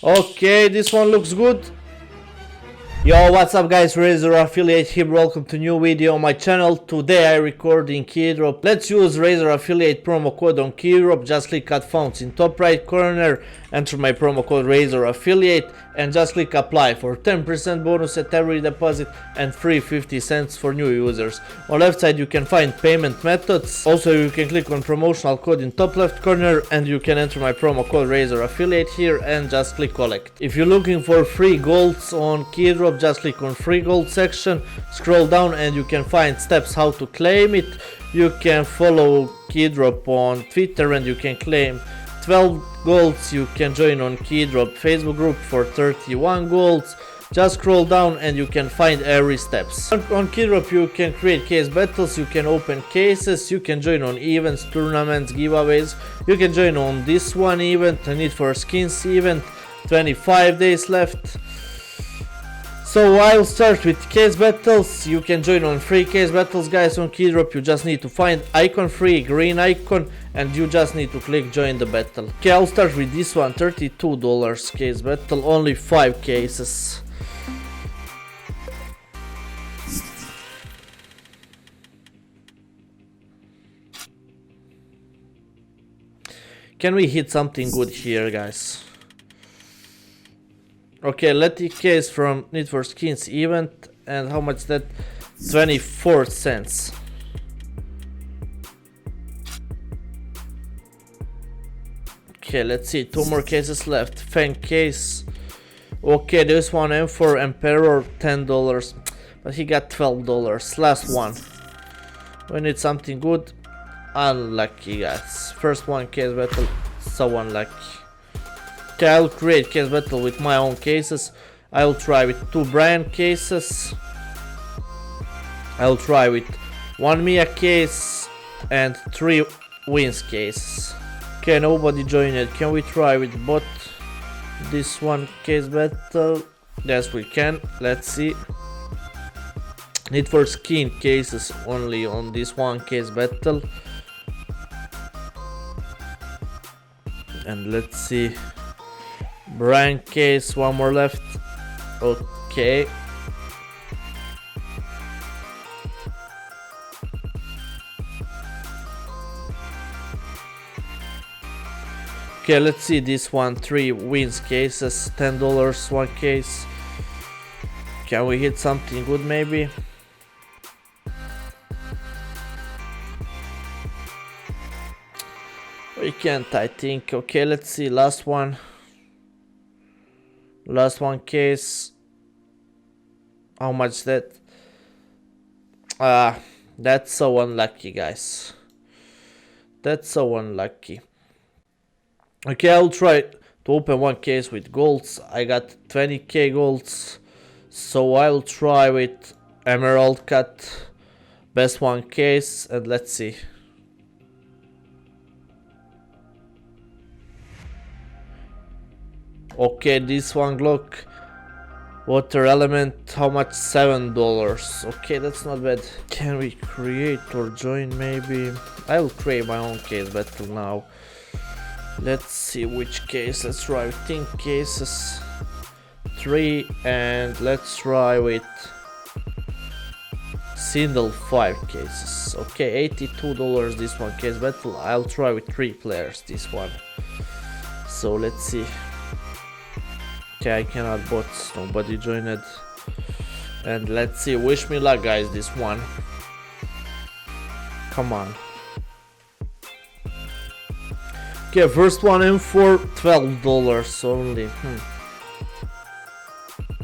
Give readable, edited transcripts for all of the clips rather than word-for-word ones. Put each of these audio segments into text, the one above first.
Okay, this one looks good. Yo, what's up guys, Razor Affiliate here, welcome to new video on my channel. Today I record in Keydrop. Let's use Razor Affiliate promo code on Keydrop. Just click add fonts in top right corner, enter my promo code Razor Affiliate and just click apply for 10% bonus at every deposit and free 50 cents for new users. On left side you can find payment methods. Also you can click on promotional code in top left corner and you can enter my promo code Razor Affiliate here and just click collect. If you're looking for free golds on Keydrop, just click on free gold section, scroll down and you can find steps how to claim it. You can follow Keydrop on Twitter and you can claim 12 golds. You can join on Keydrop Facebook group for 31 golds. Just scroll down and you can find every steps. On Keydrop you can create case battles, you can open cases, you can join on events, tournaments, giveaways. You can join on this one event, a Need for Skins event, 25 days left. So I'll start with case battles. You can join on free case battles guys on Keydrop. You just need to find icon free, green icon, and you just need to click join the battle. Okay, I'll start with this one, $32 case battle, only 5 cases. Can we hit something good here guys? Okay, lucky case from Need for Skins event, and how much that? 24 cents. Okay, let's see, 2 more cases left. Fang case. Okay, this one M4 Emperor, $10, but he got $12. Last one. We need something good. Unlucky guys. First one case battle, so unlucky. Okay, I'll create case battle with my own cases. I'll try with 2 brand cases. I'll try with 1 Mia case and 3 wins cases. Okay, nobody joined it. Can we try with bot this one case battle? Yes, we can. Let's see. Need for skin cases only on this one case battle. And let's see. Brand case, 1 more left. Okay. Okay, let's see this one, 3 wins cases, $10 1 case. Can we hit something good maybe? We can't, I think. Okay, let's see, last one. Last one case. How much that? That's so unlucky guys. That's so unlucky. Okay, I'll try to open 1 case with golds. I got 20k golds. So I'll try with Emerald Cut. Best 1 case and let's see. Okay, this one Glock. Water element, how much? $7. Okay, that's not bad. Can we create or join maybe? I will create my own case battle now. Let's see which case. Let's try with 10 cases. 3 and let's try with single 5 cases. Okay, $82 this one case battle. I'll try with 3 players this one. So let's see. Okay, I cannot bots, nobody joined it. And let's see, wish me luck guys, this one. Come on. Okay, first one in for $12 only.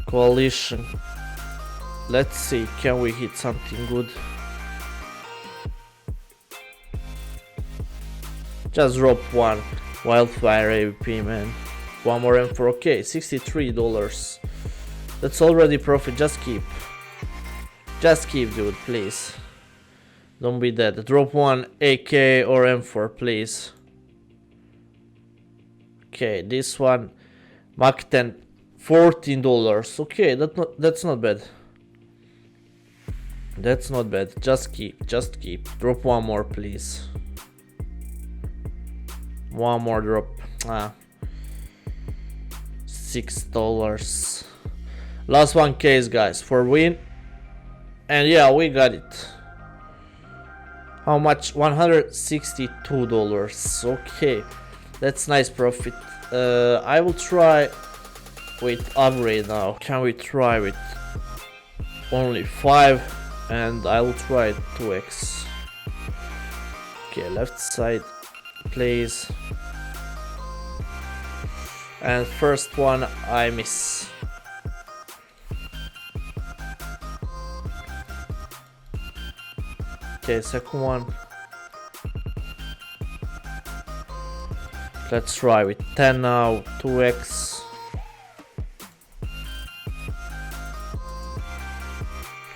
Coalition. Let's see, can we hit something good? Just drop 1 Wildfire AVP, man. 1 more M4, okay, $63. That's already profit, just keep. Just keep, dude, please. Don't be dead. Drop 1 AK or M4, please. Okay, this one, Mach 10, $14. Okay, that's not bad. That's not bad. Just keep. Drop 1 more, please. 1 more drop. $6. Last one case, guys, for win. And yeah, we got it. How much? $162. Okay, that's nice profit. I will try with upgrade now. Can we try with only 5? And I will try 2x. Okay, left side, please. And first one I miss. Okay, second one. Let's try with 10 now, 2x.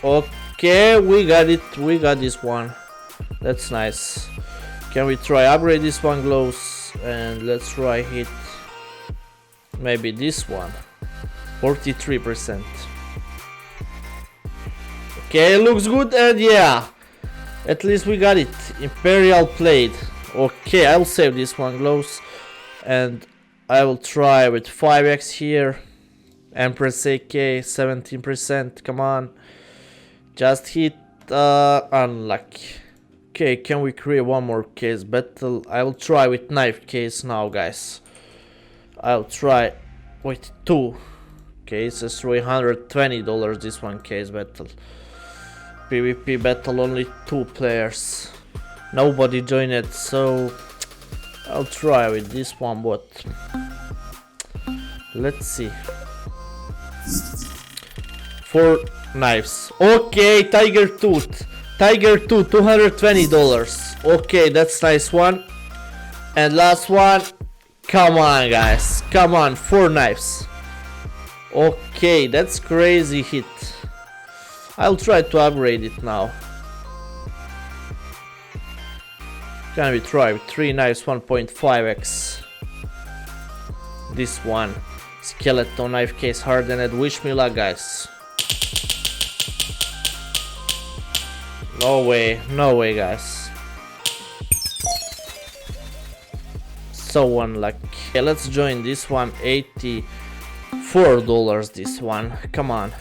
Okay, we got it, we got this one. That's nice. Can we try upgrade this one glows? And let's try hit maybe this one. 43%. Okay, looks good, and yeah, at least we got it. Imperial plate. Okay, I'll save this one glows, and I will try with 5x here. Empress AK 17%. Come on, just hit unlucky. Okay, can we create one more case battle? I will try with knife case now, guys. I'll try with 2 cases, $320. This one case battle. PvP battle, only 2 players. Nobody joined it, so I'll try with this one, but let's see. 4 knives. Okay, Tiger Tooth. Tiger Tooth, $220. Okay, that's nice one. And last one. Come on, guys. Come on, 4 knives. Okay, that's crazy hit. I'll try to upgrade it now. Can we try with 3 knives, 1.5x? This one. Skeleton knife case hardened. Wish me luck, guys. No way, guys. So unlucky. Okay, let's join this one. $84. This one. Come on.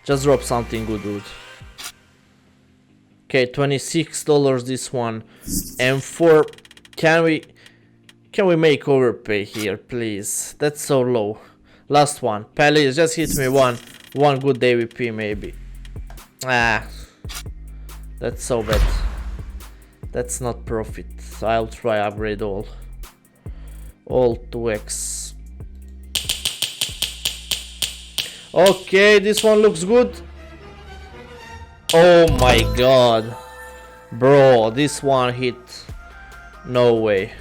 Just drop something good, dude. Okay, $26 this one. And 4. Can we make overpay here, please? That's so low. Last one. Please, just hit me one good AVP maybe. Ah, that's so bad. That's not profit. I'll try upgrade all 2x. Okay, this one looks good. Oh my god, bro, this one hit. No way.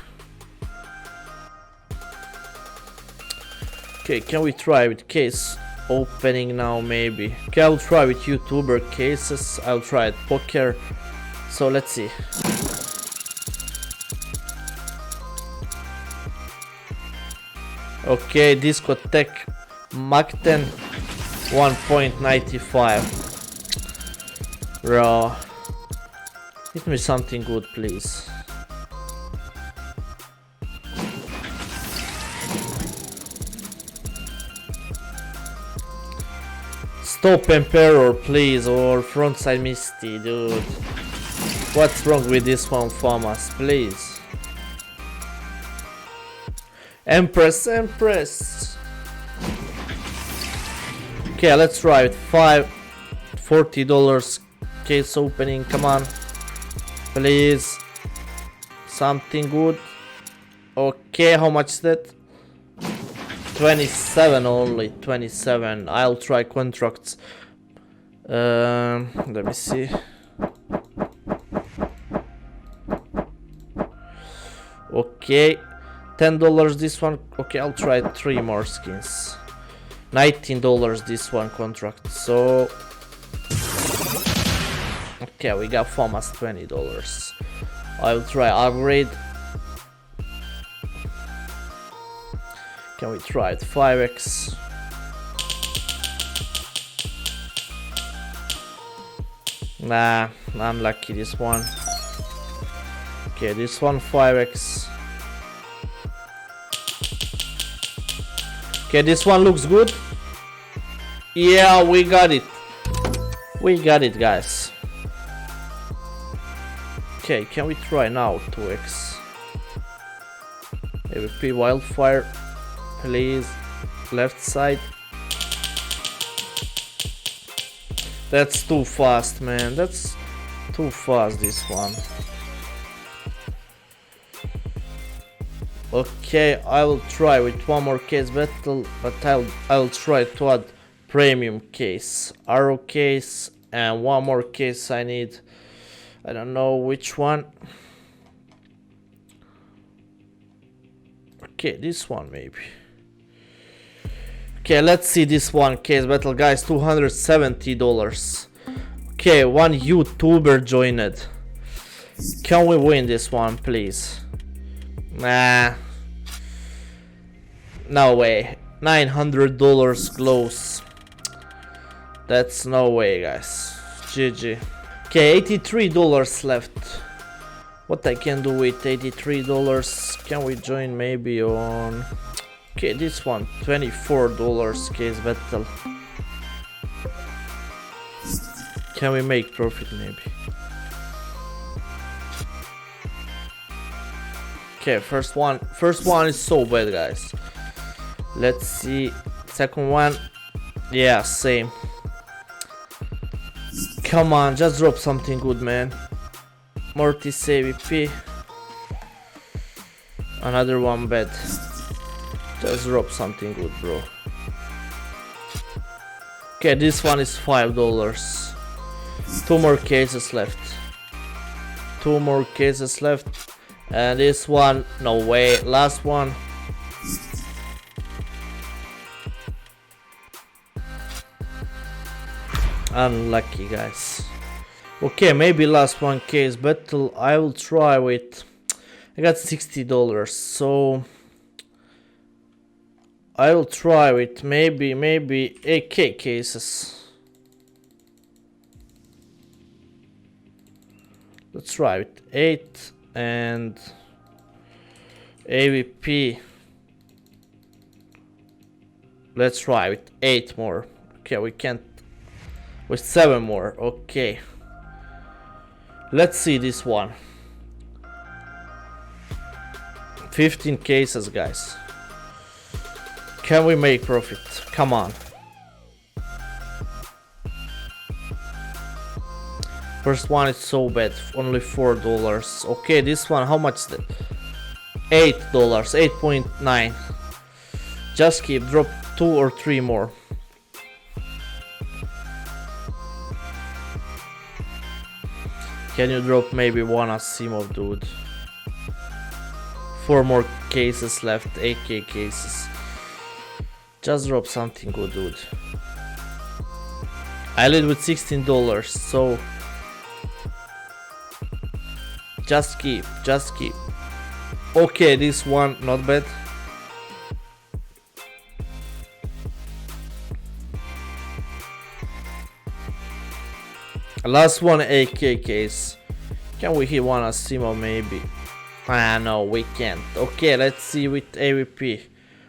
Okay, can we try with case opening now maybe? Okay, I'll try with YouTuber cases. I'll try at poker. So let's see. Okay, discotheque Macten 1.95. Bro, hit me something good, please. Stop Emperor, please, or frontside Misty, dude. What's wrong with this one, Famas, please? Empress. Okay, let's try it. $40 case opening. Come on, please, something good. Okay, how much is that? 27 only. 27. I'll try contracts. Let me see. Okay, $10 this one. Okay, I'll try 3 more skins. $19 this one contract. So okay, we got FAMAS $20. I'll try upgrade. Can we try it? 5x. Nah, unlucky this one. Okay, this one 5x. Okay, this one looks good. Yeah, we got it. We got it, guys. Okay, can we try now 2x? AVP wildfire, please. Left side. That's too fast, man. That's too fast, this one. Okay, I will try with one more case battle, but I'll try to add premium case, arrow case, and one more case I need. I don't know which one. Okay, this one maybe. Okay, let's see this one case battle, guys. $270. Okay, one YouTuber joined. Can we win this one, please? Nah. No way. $900 close. That's no way, guys. GG. Okay, $83 left. What I can do with $83? Can we join maybe on... Okay, this one, $24 case battle. Can we make profit maybe? Okay, first one is so bad, guys. Let's see, second one. Yeah, same. Come on, just drop something good, man. Mortis AVP. Another one bad. Just drop something good, bro. Okay, this one is $5. Two more cases left. Two more cases left. And this one, no way. Last one. Unlucky, guys. Okay, maybe last one case battle. I will try with... I got $60, so... I will try with maybe AK cases. Let's try with 8 and AVP. Let's try with 8 more. Okay, we can't with 7 more. Okay. Let's see this one. 15 cases, guys. Can we make profit? Come on. First one is so bad, only $4. Okay, this one, how much is that? $8, 8.9. Just keep, drop 2 or 3 more. Can you drop maybe one Asimov, dude? 4 more cases left, AK cases. Just drop something good, dude. I lead with $16, so just keep. Okay, this one not bad. Last one AK case. Can we hit one Asimo maybe? Ah, no, we can't. Okay, let's see with AVP.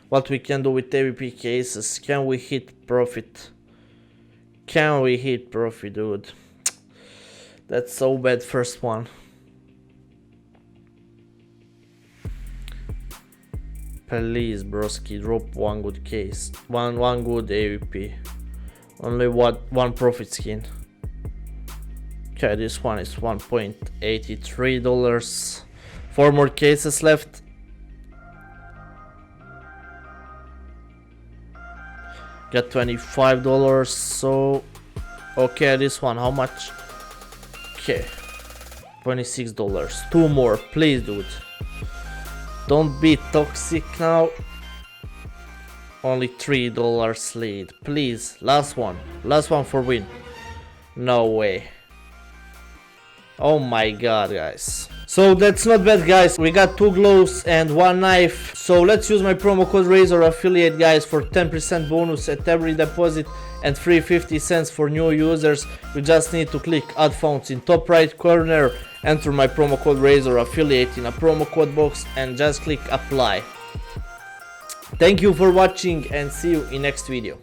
What we can do with AVP cases. Can we hit profit? Can we hit profit, dude? That's so bad, first one. Please, broski, drop one good case. One good AVP. Only one profit skin. Okay, this one is $1.83. 4 more cases left. Got $25, so okay, this one, how much? Okay, $26. 2 more, please, dude. Don't be toxic now. Only $3 lead, please. Last one for win. No way. Oh my god, guys. So that's not bad, guys. We got 2 gloves and 1 knife. So let's use my promo code Razor Affiliate, guys, for 10% bonus at every deposit and free 50 cents for new users. You just need to click add fonts in top right corner, enter my promo code Razor Affiliate in a promo code box and just click apply. Thank you for watching and see you in next video.